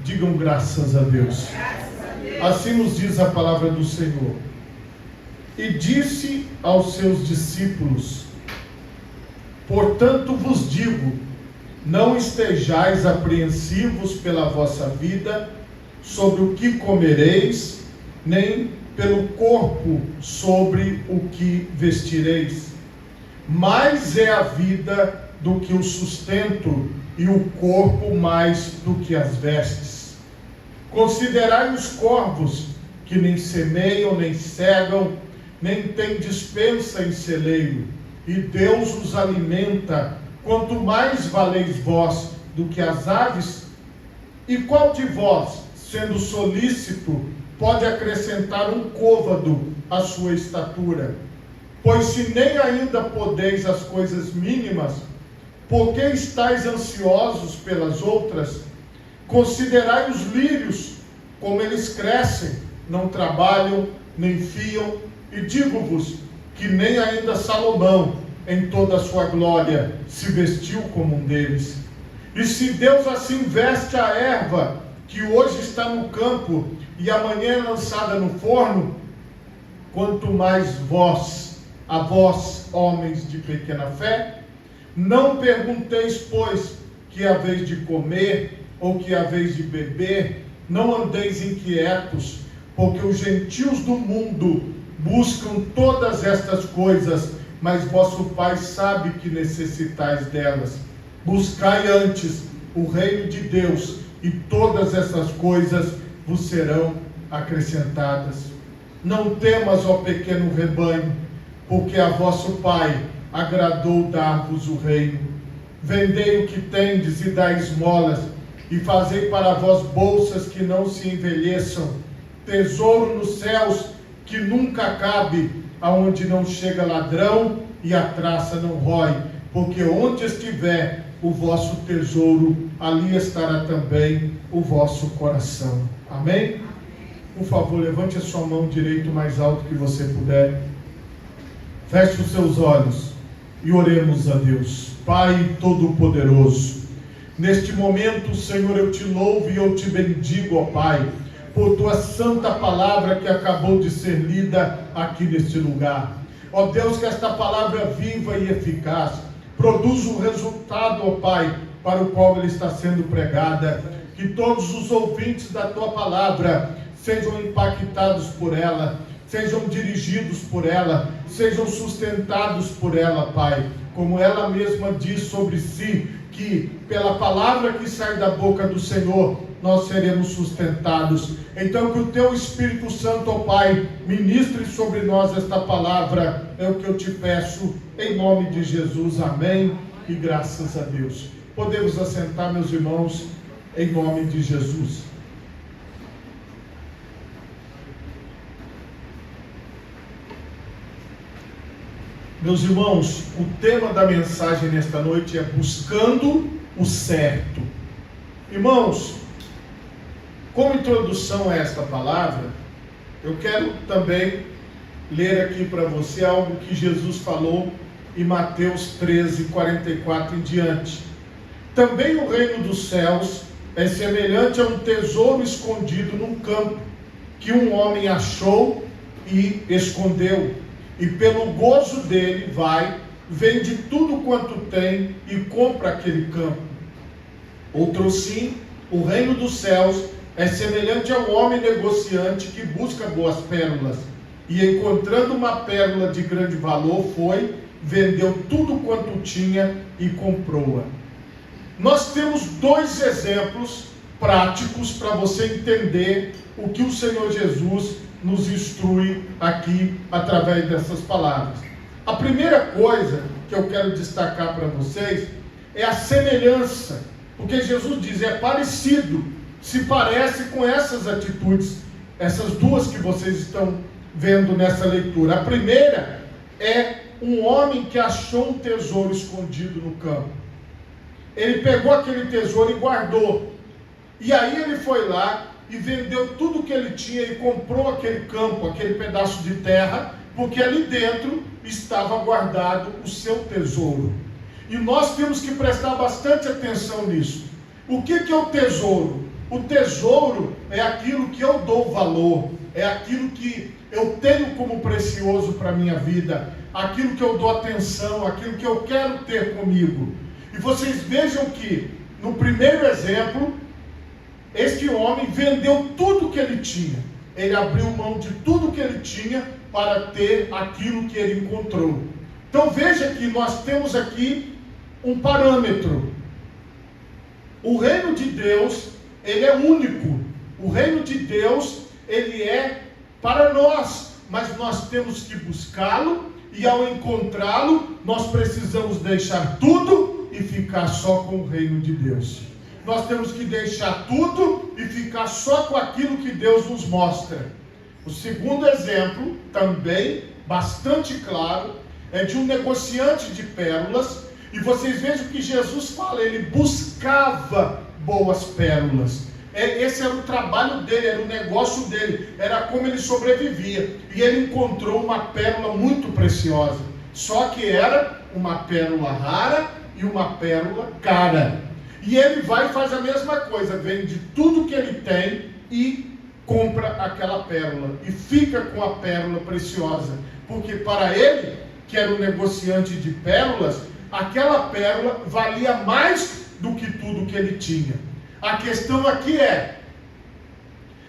Digam graças a Deus. Assim nos diz a palavra do Senhor. E disse aos seus discípulos: portanto vos digo, não estejais apreensivos pela vossa vida, sobre o que comereis, nem pelo corpo sobre o que vestireis. Mais é a vida do que o sustento, e o corpo mais do que as vestes. Considerai os corvos, que nem semeiam, nem cegam, nem têm despensa em celeiro, e Deus os alimenta. Quanto mais valeis vós do que as aves? E qual de vós, sendo solícito, pode acrescentar um côvado à sua estatura? Pois se nem ainda podeis as coisas mínimas, por que estáis ansiosos pelas outras? Considerai os lírios, como eles crescem, não trabalham, nem fiam, e digo-vos que nem ainda Salomão, em toda a sua glória, se vestiu como um deles. E se Deus assim veste a erva, que hoje está no campo, e amanhã é lançada no forno, quanto mais vós, a vós, homens de pequena fé, não pergunteis, pois, que haveis de comer, ou que haveis de beber, não andeis inquietos, porque os gentios do mundo buscam todas estas coisas, mas vosso Pai sabe que necessitais delas. Buscai antes o reino de Deus, e todas essas coisas vos serão acrescentadas. Não temas, ó pequeno rebanho, porque a vosso Pai agradou dar-vos o reino. Vendei o que tendes e dai esmolas, e fazei para vós bolsas que não se envelheçam, tesouro nos céus que nunca acabe, aonde não chega ladrão e a traça não rói, porque onde estiver o vosso tesouro, ali estará também o vosso coração. Amém? Por favor, levante a sua mão direita o mais alto que você puder. Feche os seus olhos e oremos a Deus. Pai Todo-Poderoso, neste momento, Senhor, eu te louvo e eu te bendigo, ó Pai, por tua santa palavra que acabou de ser lida aqui neste lugar. Ó Deus, que esta palavra viva e eficaz produza o resultado, ó Pai, para o qual ela está sendo pregada. Que todos os ouvintes da tua palavra sejam impactados por ela, sejam dirigidos por ela, sejam sustentados por ela, Pai. Como ela mesma diz sobre si, que pela palavra que sai da boca do Senhor, nós seremos sustentados. Então que o teu Espírito Santo, ó Pai, ministre sobre nós esta palavra, é o que eu te peço, em nome de Jesus, amém, e graças a Deus. Podemos assentar, meus irmãos, em nome de Jesus. Meus irmãos, o tema da mensagem nesta noite é buscando o certo. Irmãos, como introdução a esta palavra, eu quero também ler aqui para você algo que Jesus falou em Mateus 13, 44 em diante. Também o reino dos céus é semelhante a um tesouro escondido num campo, que um homem achou e escondeu. E pelo gozo dele vai, vende tudo quanto tem e compra aquele campo. Outro sim, o reino dos céus é semelhante a um homem negociante que busca boas pérolas. E encontrando uma pérola de grande valor, foi, vendeu tudo quanto tinha e comprou-a. Nós temos dois exemplos práticos para você entender o que o Senhor Jesus nos instrui aqui através dessas palavras. A primeira coisa que eu quero destacar para vocês é a semelhança, porque Jesus diz, é parecido, se parece com essas atitudes, essas duas que vocês estão vendo nessa leitura. A primeira é um homem que achou um tesouro escondido no campo. Ele pegou aquele tesouro e guardou, e aí ele foi lá e vendeu tudo que ele tinha e comprou aquele campo, aquele pedaço de terra, porque ali dentro estava guardado o seu tesouro. E nós temos que prestar bastante atenção nisso. O que é o tesouro? O tesouro é aquilo que eu dou valor, é aquilo que eu tenho como precioso para a minha vida, aquilo que eu dou atenção, aquilo que eu quero ter comigo. E vocês vejam que, no primeiro exemplo, este homem vendeu tudo que ele tinha. Ele abriu mão de tudo que ele tinha para ter aquilo que ele encontrou. Então veja que nós temos aqui um parâmetro. O reino de Deus, ele é único. O reino de Deus, ele é para nós, mas nós temos que buscá-lo, e ao encontrá-lo, nós precisamos deixar tudo e ficar só com o reino de Deus. Nós temos que deixar tudo e ficar só com aquilo que Deus nos mostra. O segundo exemplo, também bastante claro, é de um negociante de pérolas, e vocês vejam que Jesus fala, ele buscava boas pérolas. Esse era o trabalho dele, era o negócio dele, era como ele sobrevivia. E ele encontrou uma pérola muito preciosa, só que era uma pérola rara e uma pérola cara. E ele vai e faz a mesma coisa, vende tudo que ele tem e compra aquela pérola, e fica com a pérola preciosa, porque para ele, que era um negociante de pérolas, aquela pérola valia mais do que tudo que ele tinha. A questão aqui é,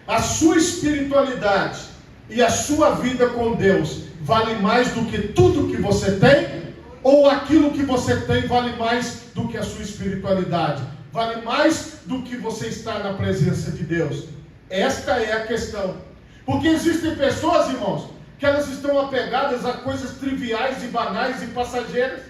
a sua espiritualidade e a sua vida com Deus vale mais do que tudo que você tem? Ou aquilo que você tem vale mais do que a sua espiritualidade? Vale mais do que você estar na presença de Deus? Esta é a questão. Porque existem pessoas, irmãos, que elas estão apegadas a coisas triviais e banais e passageiras,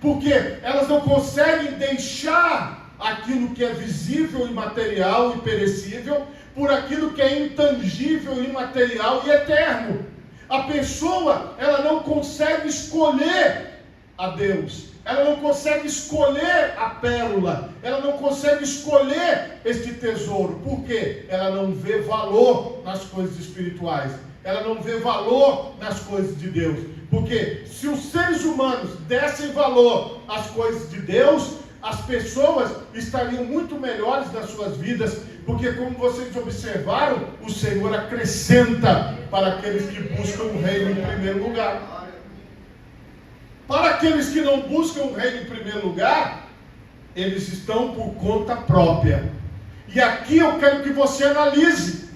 porque elas não conseguem deixar aquilo que é visível e material e perecível por aquilo que é intangível, imaterial e eterno. A pessoa, ela não consegue escolher a Deus, ela não consegue escolher a pérola, ela não consegue escolher este tesouro. Por quê? Ela não vê valor nas coisas espirituais, ela não vê valor nas coisas de Deus. Porque se os seres humanos dessem valor às coisas de Deus, as pessoas estariam muito melhores nas suas vidas, porque como vocês observaram, o Senhor acrescenta para aqueles que buscam o reino em primeiro lugar. Para aqueles que não buscam o reino em primeiro lugar, eles estão por conta própria. E aqui eu quero que você analise,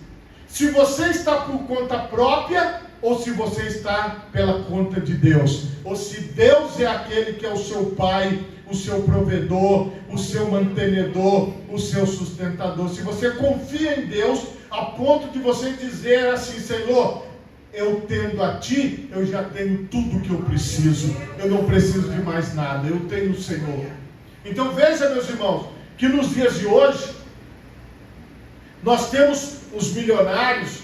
se você está por conta própria, ou se você está pela conta de Deus, ou se Deus é aquele que é o seu Pai, o seu provedor, o seu mantenedor, o seu sustentador. Se você confia em Deus, a ponto de você dizer assim: Senhor, eu tendo a Ti, eu já tenho tudo que eu preciso, eu não preciso de mais nada, eu tenho o Senhor. Então veja, meus irmãos, que nos dias de hoje, nós temos os milionários,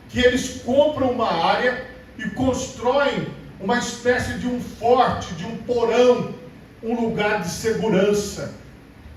que eles compram uma área e constroem uma espécie de um forte, de um porão, um lugar de segurança,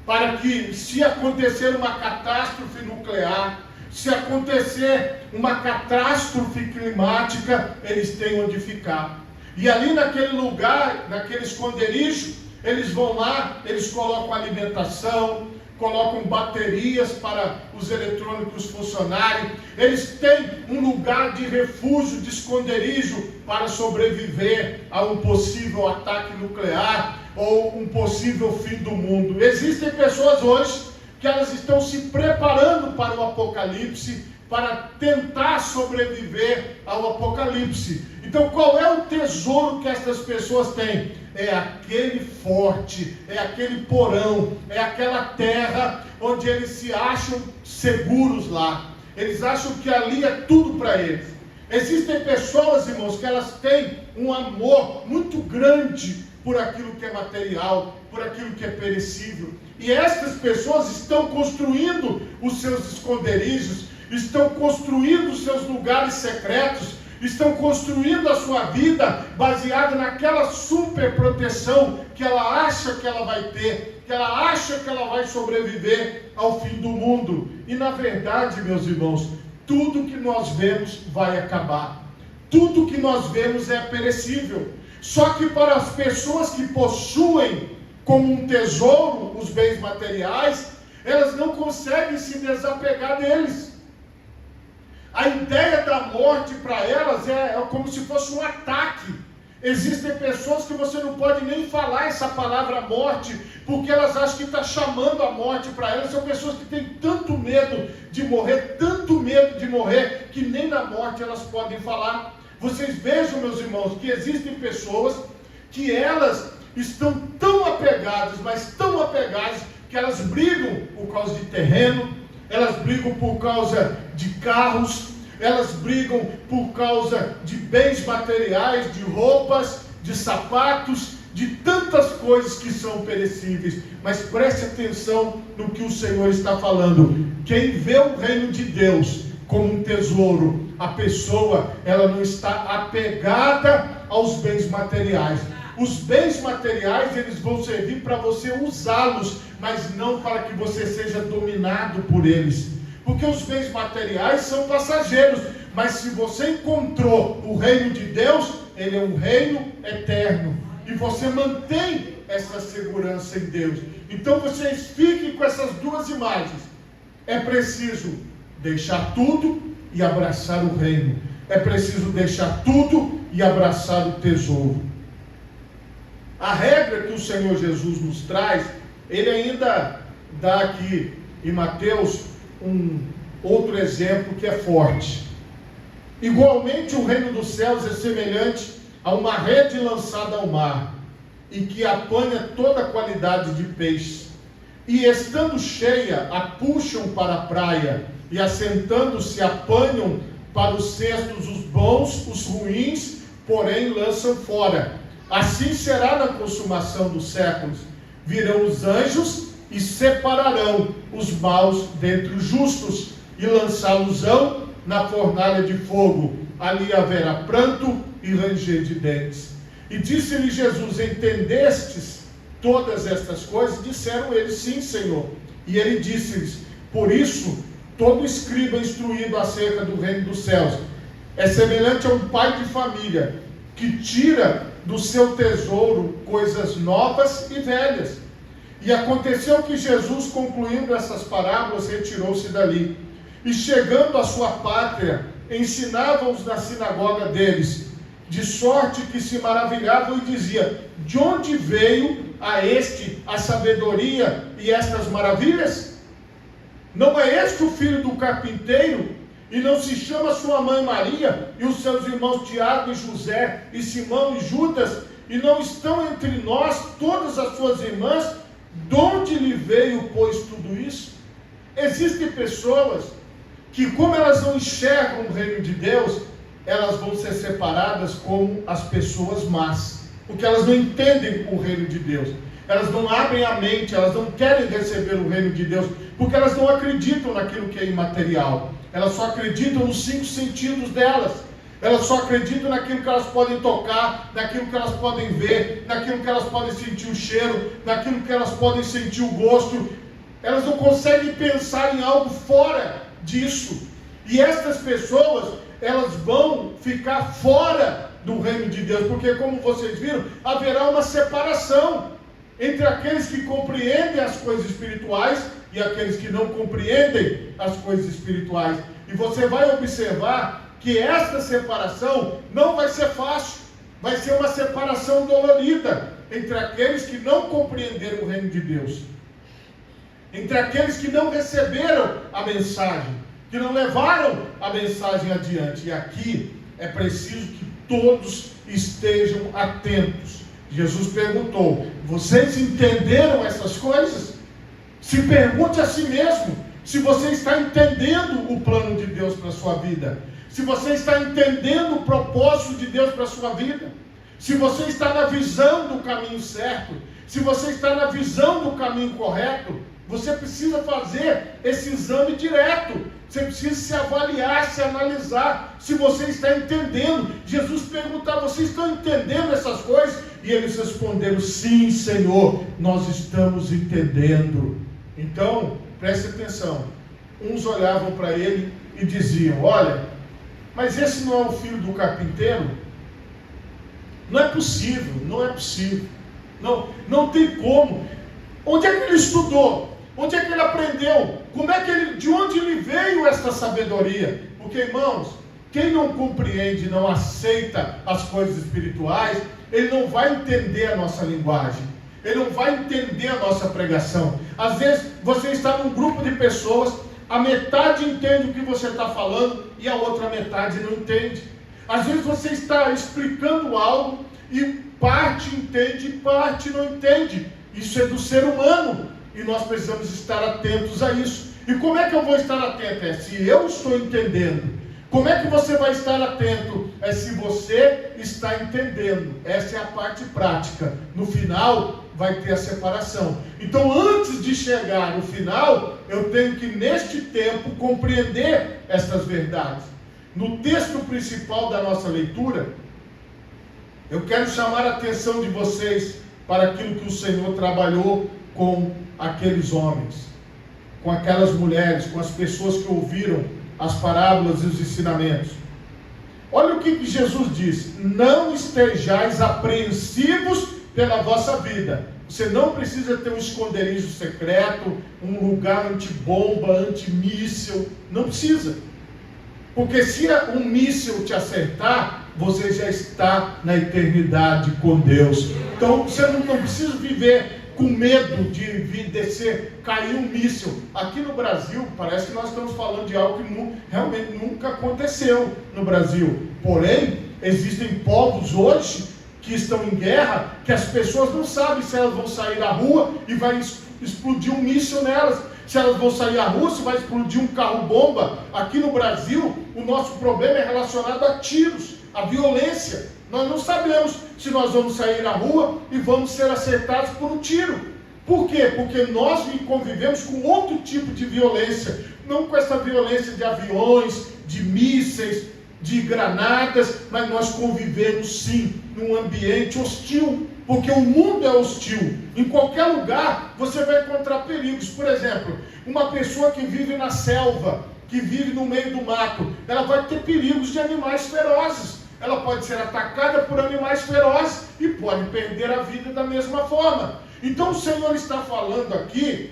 para que, se acontecer uma catástrofe nuclear, se acontecer uma catástrofe climática, eles têm onde ficar. E ali naquele lugar, naquele esconderijo, eles vão lá, eles colocam alimentação, colocam baterias para os eletrônicos funcionarem, eles têm um lugar de refúgio, de esconderijo, para sobreviver a um possível ataque nuclear, ou um possível fim do mundo. Existem pessoas hoje que elas estão se preparando para o apocalipse, para tentar sobreviver ao apocalipse. Então qual é o tesouro que essas pessoas têm? É aquele forte, é aquele porão, é aquela terra onde eles se acham seguros lá. Eles acham que ali é tudo para eles. Existem pessoas, irmãos, que elas têm um amor muito grande por aquilo que é material, por aquilo que é perecível. E estas pessoas estão construindo os seus esconderijos, estão construindo os seus lugares secretos, estão construindo a sua vida baseada naquela super proteção que ela acha que ela vai ter, que ela acha que ela vai sobreviver ao fim do mundo. E na verdade, meus irmãos, tudo que nós vemos vai acabar. Tudo que nós vemos é perecível. Só que para as pessoas que possuem como um tesouro os bens materiais, Elas não conseguem se desapegar deles. A ideia da morte para elas é como se fosse um ataque. Existem pessoas que você não pode nem falar essa palavra morte, porque elas acham que está chamando a morte para elas. São pessoas que têm tanto medo de morrer, que nem na morte elas podem falar. Vocês vejam, meus irmãos, que existem pessoas que elas estão tão apegadas, mas tão apegadas, que elas brigam por causa de terreno, elas brigam por causa de carros, elas brigam por causa de bens materiais, de roupas, de sapatos, de tantas coisas que são perecíveis. Mas preste atenção no que o Senhor está falando. Quem vê o reino de Deus como um tesouro, a pessoa, ela não está apegada aos bens materiais. Os bens materiais, eles vão servir para você usá-los, mas não para que você seja dominado por eles. Porque os bens materiais são passageiros, mas se você encontrou o reino de Deus, ele é um reino eterno, e você mantém essa segurança em Deus. Então vocês fiquem com essas duas imagens. É preciso deixar tudo e abraçar o reino. É preciso deixar tudo e abraçar o tesouro. A regra que o Senhor Jesus nos traz, ele ainda dá aqui em Mateus um outro exemplo que é forte. Igualmente o reino dos céus é semelhante a uma rede lançada ao mar, e que apanha toda a qualidade de peixe, e estando cheia, a puxam para a praia, e assentando-se apanham para os cestos os bons, os ruins, porém lançam fora. Assim será na consumação dos séculos. Virão os anjos e separarão os maus dentre os justos, e lançá-los-ão na fornalha de fogo. Ali haverá pranto e ranger de dentes. E disse-lhe Jesus: entendestes todas estas coisas? Disseram eles: sim, Senhor. E ele disse-lhes: por isso, todo escriba instruído acerca do reino dos céus é semelhante a um pai de família, que tira do seu tesouro coisas novas e velhas. E aconteceu que Jesus, concluindo essas parábolas, retirou-se dali, e chegando à sua pátria, ensinava-os na sinagoga deles, de sorte que se maravilhavam e dizia: de onde veio a este a sabedoria e estas maravilhas? Não é este o filho do carpinteiro? E não se chama sua mãe Maria, e os seus irmãos Tiago e José, e Simão e Judas? E não estão entre nós todas as suas irmãs? De onde lhe veio, pois, tudo isso? Existem pessoas que, como elas não enxergam o reino de Deus, elas vão ser separadas como as pessoas más, porque elas não entendem o reino de Deus, elas não abrem a mente, elas não querem receber o reino de Deus, porque elas não acreditam naquilo que é imaterial, elas só acreditam nos 5 sentidos delas, elas só acreditam naquilo que elas podem tocar, naquilo que elas podem ver, naquilo que elas podem sentir o cheiro, naquilo que elas podem sentir o gosto. Elas não conseguem pensar em algo fora disso, e estas pessoas, elas vão ficar fora do reino de Deus, porque, como vocês viram, haverá uma separação entre aqueles que compreendem as coisas espirituais e aqueles que não compreendem as coisas espirituais. E você vai observar que esta separação não vai ser fácil, vai ser uma separação dolorida entre aqueles que não compreenderam o reino de Deus, entre aqueles que não receberam a mensagem, que não levaram a mensagem adiante. E aqui é preciso que todos estejam atentos. Jesus perguntou: vocês entenderam essas coisas? Se pergunte a si mesmo se você está entendendo o plano de Deus para a sua vida, se você está entendendo o propósito de Deus para a sua vida, se você está na visão do caminho certo, se você está na visão do caminho correto. Você precisa fazer esse exame direto, você precisa se avaliar, se analisar, se você está entendendo. Jesus perguntava: vocês estão entendendo essas coisas? E eles responderam: sim, Senhor, nós estamos entendendo. Então, preste atenção, uns olhavam para ele e diziam: olha, mas esse não é o filho do carpinteiro? Não é possível, não é possível, não tem como. Onde é que ele estudou? Onde é que ele aprendeu? De onde ele veio esta sabedoria? Porque, irmãos, quem não compreende, não aceita as coisas espirituais, ele não vai entender a nossa linguagem, ele não vai entender a nossa pregação. Às vezes você está num grupo de pessoas, a metade entende o que você está falando e a outra metade não entende. Às vezes você está explicando algo e parte entende e parte não entende. Isso é do ser humano e nós precisamos estar atentos a isso. E como é que eu vou estar atento? É se eu estou entendendo. Como é que você vai estar atento? É se você está entendendo. Essa é a parte prática. No final, vai ter a separação. Então, antes de chegar no final, eu tenho que, neste tempo, compreender estas verdades. No texto principal da nossa leitura, eu quero chamar a atenção de vocês para aquilo que o Senhor trabalhou com aqueles homens, com aquelas mulheres, com as pessoas que ouviram as parábolas e os ensinamentos. Olha o que Jesus disse: não estejais apreensivos pela vossa vida. Você não precisa ter um esconderijo secreto, um lugar antibomba, antimíssil, não precisa. Porque se um míssil te acertar, você já está na eternidade com Deus. Então você não precisa viver com medo de vir descer, cair um míssil. Aqui no Brasil, parece que nós estamos falando de algo que realmente nunca aconteceu no Brasil. Porém, existem povos hoje que estão em guerra, que as pessoas não sabem se elas vão sair à rua e vai explodir um míssil nelas. Se elas vão sair à rua, se vai explodir um carro-bomba. Aqui no Brasil, o nosso problema é relacionado a tiros, a violência. Nós não sabemos se nós vamos sair à rua e vamos ser acertados por um tiro. Por quê? Porque nós convivemos com outro tipo de violência. Não com essa violência de aviões, de mísseis, de granadas, mas nós convivemos sim num ambiente hostil. Porque o mundo é hostil. Em qualquer lugar você vai encontrar perigos. Por exemplo, uma pessoa que vive na selva, que vive no meio do mato, ela vai ter perigos de animais ferozes. Ela pode ser atacada por animais ferozes e pode perder a vida da mesma forma. Então o Senhor está falando aqui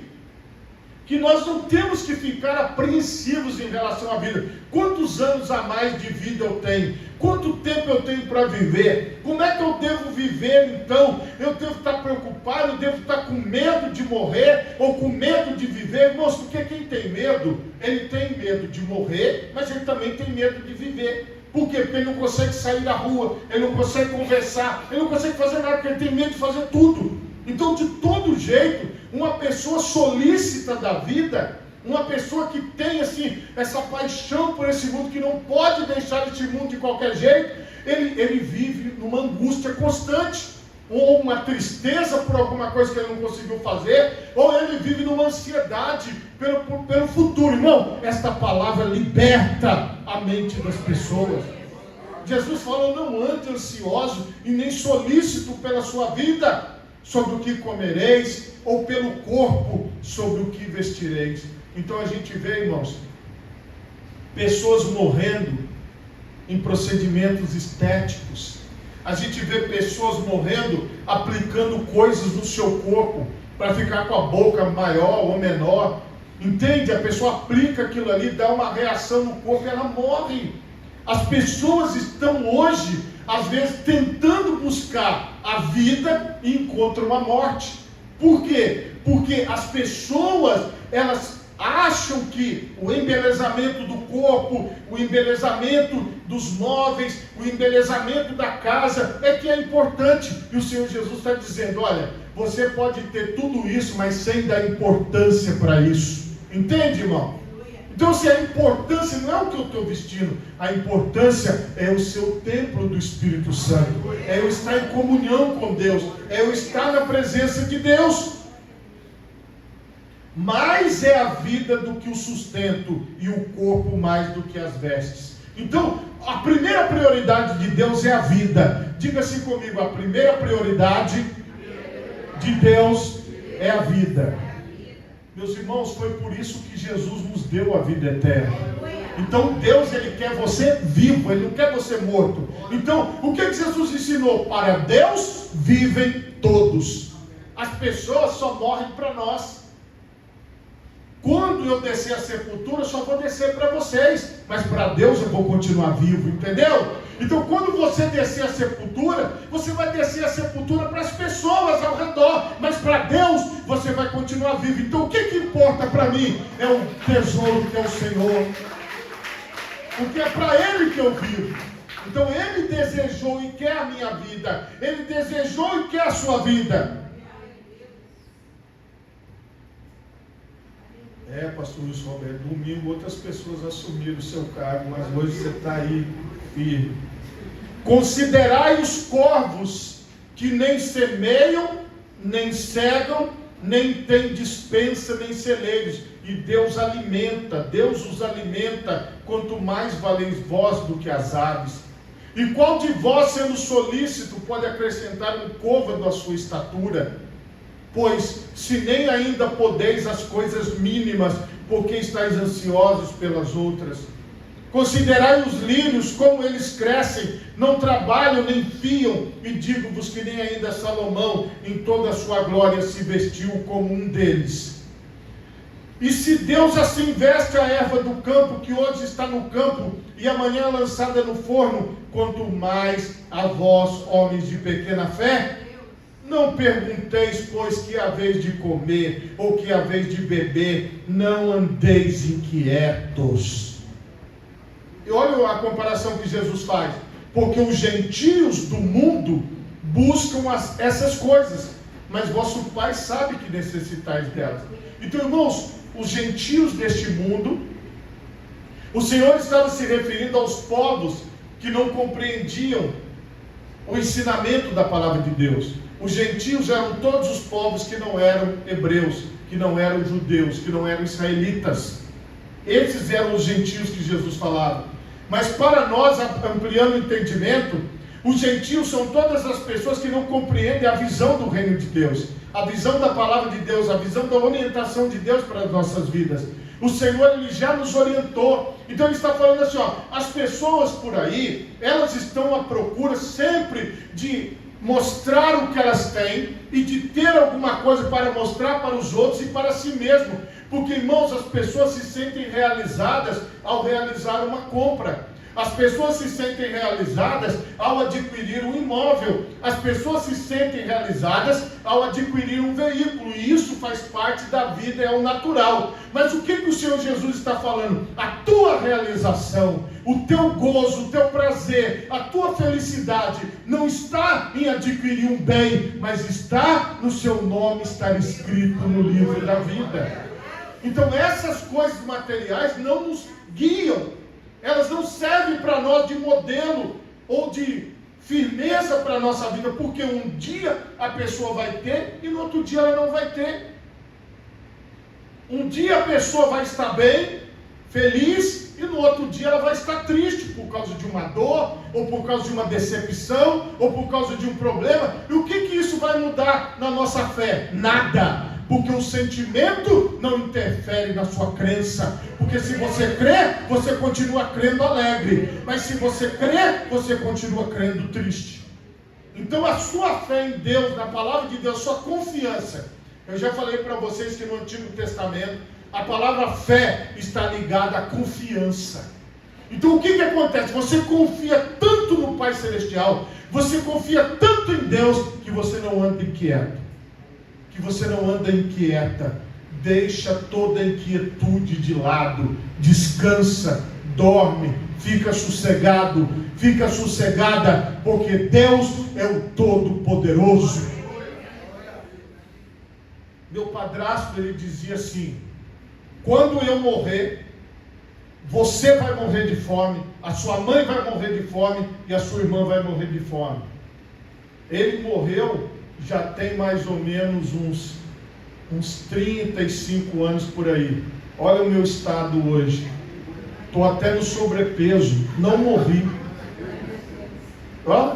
que nós não temos que ficar apreensivos em relação à vida. Quantos anos a mais de vida eu tenho? Quanto tempo eu tenho para viver? Como é que eu devo viver então? Eu devo estar preocupado, eu devo estar com medo de morrer ou com medo de viver? Irmãos, porque quem tem medo, ele tem medo de morrer, mas ele também tem medo de viver. Por quê? Porque ele não consegue sair da rua, ele não consegue conversar, ele não consegue fazer nada, porque ele tem medo de fazer tudo. Então, de todo jeito, uma pessoa solícita da vida, uma pessoa que tem assim, essa paixão por esse mundo, que não pode deixar esse mundo de qualquer jeito, ele vive numa angústia constante, ou uma tristeza por alguma coisa que ele não conseguiu fazer, ou ele vive numa ansiedade pelo futuro. Irmão, esta palavra liberta a mente das pessoas. Jesus falou: não ande ansioso e nem solícito pela sua vida, sobre o que comereis, ou pelo corpo, sobre o que vestireis. Então a gente vê, irmãos, pessoas morrendo em procedimentos estéticos. A gente vê pessoas morrendo aplicando coisas no seu corpo para ficar com a boca maior ou menor. Entende? A pessoa aplica aquilo ali, dá uma reação no corpo e ela morre. As pessoas estão hoje, às vezes, tentando buscar a vida e encontram a morte. Por quê? Porque as pessoas, elas acham que o embelezamento do corpo, o embelezamento dos móveis, o embelezamento da casa é que é importante. E o Senhor Jesus está dizendo: olha, você pode ter tudo isso, mas sem dar importância para isso. Entende, irmão? Então, se a importância não é o que eu estou vestindo, a importância é o seu templo do Espírito Santo, é eu estar em comunhão com Deus, é eu estar na presença de Deus. Mais é a vida do que o sustento, e o corpo mais do que as vestes. Então, a primeira prioridade de Deus é a vida. Diga assim comigo: a primeira prioridade de Deus é a vida. Meus irmãos, foi por isso que Jesus nos deu a vida eterna. Então Deus, Ele quer você vivo, Ele não quer você morto. Então, o que Jesus ensinou? Para Deus vivem todos. As pessoas só morrem para nós. quando eu descer a sepultura, eu só vou descer para vocês, mas para Deus eu vou continuar vivo, entendeu? Então, quando você descer a sepultura, você vai descer a sepultura para as pessoas ao redor, mas para Deus você vai continuar vivo. Então, o que importa para mim é o tesouro que é o Senhor, porque é para Ele que eu vivo. Então, Ele desejou e quer a minha vida, Ele desejou e quer a sua vida. Pastor Luiz Roberto, domingo outras pessoas assumiram o seu cargo, mas hoje você está aí firme. Considerai os corvos, que nem semeiam, nem cegam, nem têm despensa, nem celeiros, e Deus os alimenta, quanto mais valeis vós do que as aves. E qual de vós, sendo solícito, pode acrescentar um côvado à sua estatura? Pois, se nem ainda podeis as coisas mínimas, porque estáis ansiosos pelas outras. Considerai os lírios, como eles crescem, não trabalham nem fiam, e digo-vos que nem ainda Salomão, em toda a sua glória, se vestiu como um deles. E se Deus assim veste a erva do campo, que hoje está no campo, e amanhã é lançada no forno, quanto mais a vós, homens de pequena fé? Não pergunteis, pois, que haveis de comer, ou que haveis de beber, não andeis inquietos. E olha a comparação que Jesus faz, porque os gentios do mundo buscam essas coisas, mas vosso Pai sabe que necessitais delas. Então, irmãos, os gentios deste mundo, o Senhor estava se referindo aos povos que não compreendiam o ensinamento da palavra de Deus. Os gentios eram todos os povos que não eram hebreus, que não eram judeus, que não eram israelitas. Esses eram os gentios que Jesus falava. Mas para nós, ampliando o entendimento, os gentios são todas as pessoas que não compreendem a visão do reino de Deus, a visão da palavra de Deus, a visão da orientação de Deus para as nossas vidas. O Senhor, Ele já nos orientou. Então Ele está falando assim, as pessoas por aí, elas estão à procura sempre de mostrar o que elas têm e de ter alguma coisa para mostrar para os outros e para si mesmo, porque, irmãos, as pessoas se sentem realizadas ao realizar uma compra, as pessoas se sentem realizadas ao adquirir um imóvel, as pessoas se sentem realizadas ao adquirir um veículo, e isso faz parte da vida, é o natural. Mas o que o Senhor Jesus está falando? A tua realização, o teu gozo, o teu prazer, a tua felicidade não está em adquirir um bem, mas está no seu nome estar escrito no livro da vida. Então essas coisas materiais não nos guiam, elas não servem para nós de modelo ou de firmeza para a nossa vida, porque um dia a pessoa vai ter e no outro dia ela não vai ter. Um dia a pessoa vai estar bem, feliz, e no outro dia ela vai estar triste por causa de uma dor, ou por causa de uma decepção, ou por causa de um problema. E o que isso vai mudar na nossa fé? Nada. Porque o sentimento não interfere na sua crença. Porque se você crê, você continua crendo alegre. Mas se você crê, você continua crendo triste. Então a sua fé em Deus, na palavra de Deus, sua confiança. Eu já falei para vocês que no Antigo Testamento, a palavra fé está ligada à confiança. Então o que acontece? Você confia tanto no Pai Celestial, você confia tanto em Deus, que você não anda inquieto. Que você não anda inquieta, deixa toda a inquietude de lado, descansa, dorme, fica sossegado, fica sossegada, porque Deus é o Todo-Poderoso. Meu padrasto, ele dizia assim: quando eu morrer, você vai morrer de fome, a sua mãe vai morrer de fome e a sua irmã vai morrer de fome. Ele morreu já tem mais ou menos uns 35 anos por aí. Olha o meu estado hoje. Estou até no sobrepeso. Não morri.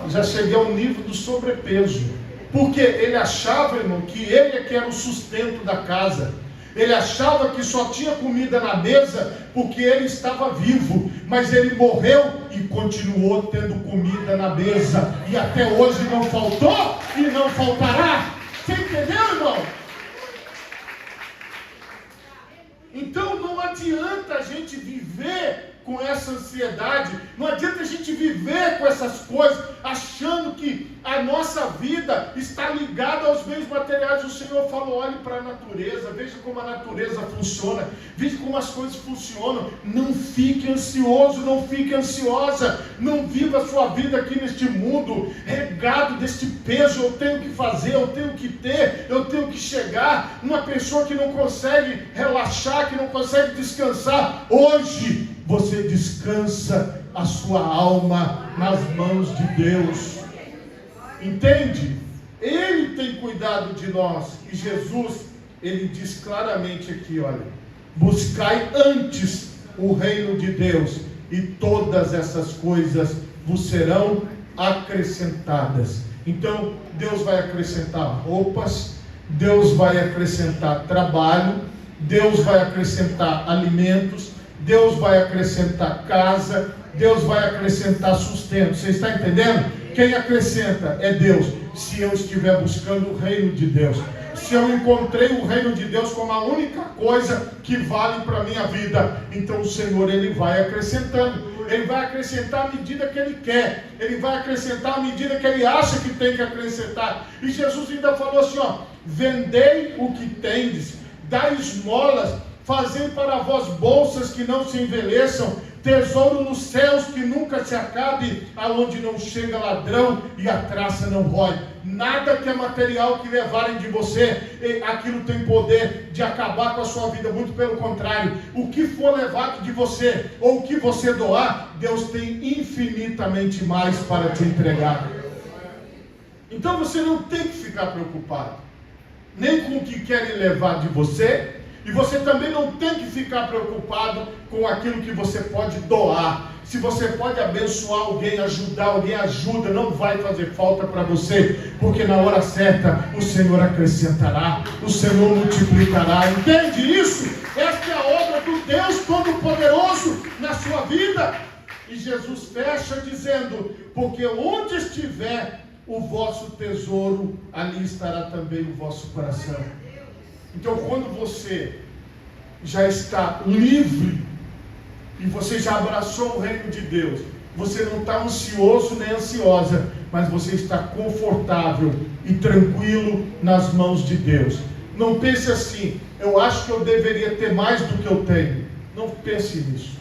Já cheguei ao nível do sobrepeso. Porque ele achava, irmão, que ele é que era o sustento da casa. Ele achava que só tinha comida na mesa porque ele estava vivo, mas ele morreu e continuou tendo comida na mesa, e até hoje não faltou e não faltará. Você entendeu, irmão? Então não adianta a gente viver com essa ansiedade, não adianta a gente viver com essas coisas, achando que a nossa vida está ligada aos bens materiais. O Senhor falou: olhe para a natureza, veja como a natureza funciona, veja como as coisas funcionam. Não fique ansioso, não fique ansiosa, não viva a sua vida aqui neste mundo, regado deste peso. Eu tenho que fazer, eu tenho que ter, eu tenho que chegar. Uma pessoa que não consegue relaxar, que não consegue descansar, hoje você descansa a sua alma nas mãos de Deus. Entende? Ele tem cuidado de nós. E Jesus, ele diz claramente aqui, olha: buscai antes o reino de Deus, e todas essas coisas vos serão acrescentadas. Então, Deus vai acrescentar roupas, Deus vai acrescentar trabalho, Deus vai acrescentar alimentos, Deus vai acrescentar casa, Deus vai acrescentar sustento. Você está entendendo? Quem acrescenta é Deus. Se eu estiver buscando o reino de Deus, se eu encontrei o reino de Deus como a única coisa que vale para a minha vida, então o Senhor, ele vai acrescentando. Ele vai acrescentar à medida que ele quer, ele vai acrescentar à medida que ele acha que tem que acrescentar. E Jesus ainda falou assim, ó: vendei o que tendes, dai esmolas, fazei para vós bolsas que não se envelheçam, tesouro nos céus que nunca se acabe, aonde não chega ladrão e a traça não rói. Nada que é material que levarem de você, aquilo tem poder de acabar com a sua vida. Muito pelo contrário, o que for levado de você, ou o que você doar, Deus tem infinitamente mais para te entregar. Então você não tem que ficar preocupado, nem com o que querem levar de você, e você também não tem que ficar preocupado com aquilo que você pode doar. Se você pode abençoar alguém, ajudar alguém, ajuda, não vai fazer falta para você, porque na hora certa o Senhor acrescentará, o Senhor multiplicará. Entende isso? Esta é a obra do Deus Todo-Poderoso na sua vida. E Jesus fecha dizendo: porque onde estiver o vosso tesouro, ali estará também o vosso coração. Então, quando você já está livre e você já abraçou o reino de Deus, você não está ansioso nem ansiosa, mas você está confortável e tranquilo nas mãos de Deus. Não pense assim: eu acho que eu deveria ter mais do que eu tenho. Não pense nisso.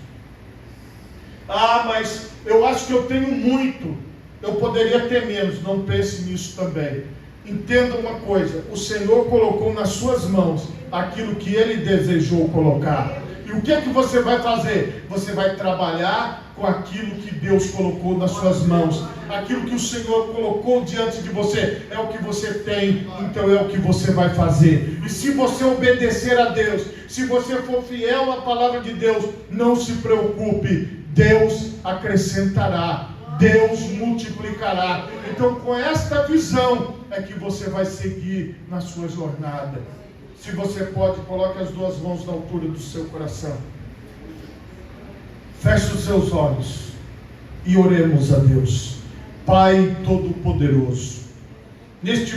Ah, mas eu acho que eu tenho muito, eu poderia ter menos. Não pense nisso também. Entenda uma coisa: o Senhor colocou nas suas mãos aquilo que Ele desejou colocar. E o que é que você vai fazer? Você vai trabalhar com aquilo que Deus colocou nas suas mãos. Aquilo que o Senhor colocou diante de você é o que você tem, então é o que você vai fazer. E se você obedecer a Deus, se você for fiel à palavra de Deus, não se preocupe, Deus acrescentará, Deus multiplicará. Então, com esta visão é que você vai seguir na sua jornada. Se você pode, coloque as duas mãos na altura do seu coração. Feche os seus olhos e oremos a Deus. Pai Todo-Poderoso, neste